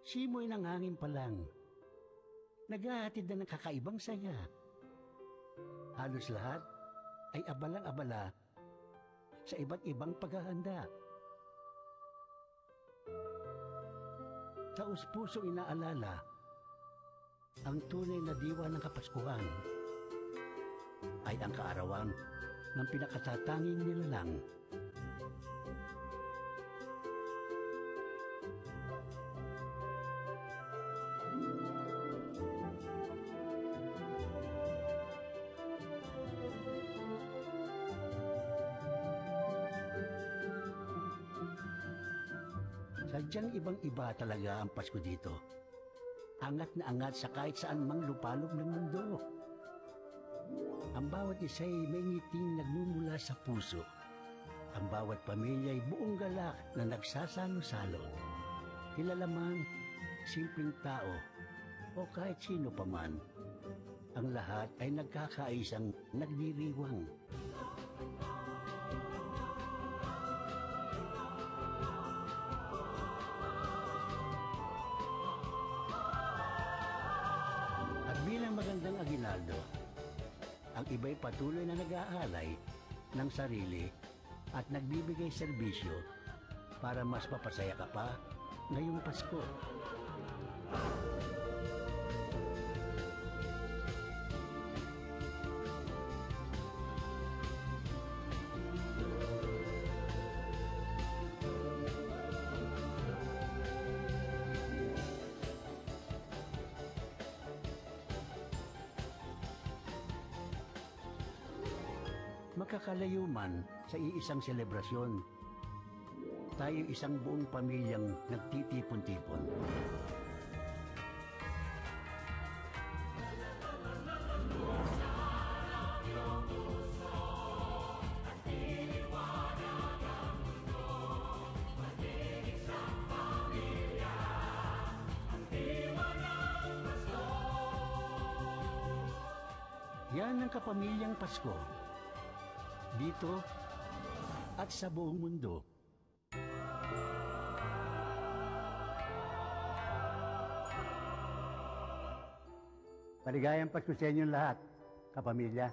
Simoy ng hangin pa lang, naghahatid na ng kakaibang saya. Halos lahat ay abalang-abala sa iba't ibang paghahanda. Taus-pusong inaalala ang tunay na diwa ng Kapaskuhan ay ang kaarawan ng pinakatatanging nilalang. Sadyang ibang-iba talaga ang Pasko dito. Angat na angat sa kahit saan mang lupalop ng mundo. Ang bawat isa'y may ngiting nagmumula sa puso. Ang bawat pamilya'y buong galak na nagsasalo-salo. Kilala man, simpleng tao, o kahit sino pa man, ang lahat ay nagkakaisang nagdiriwang. Bilang magandang aginaldo, ang iba'y patuloy na nag-aalay ng sarili at nagbibigay serbisyo para mas mapasaya ka pa ngayong Pasko. Makakalayo man sa iisang selebrasyon, tayo isang buong pamilyang nagtitipon-tipon. Yan ang kapamilyang Pasko. Dito at sa buong mundo. Maligayang Pasko sa inyong lahat, kapamilya.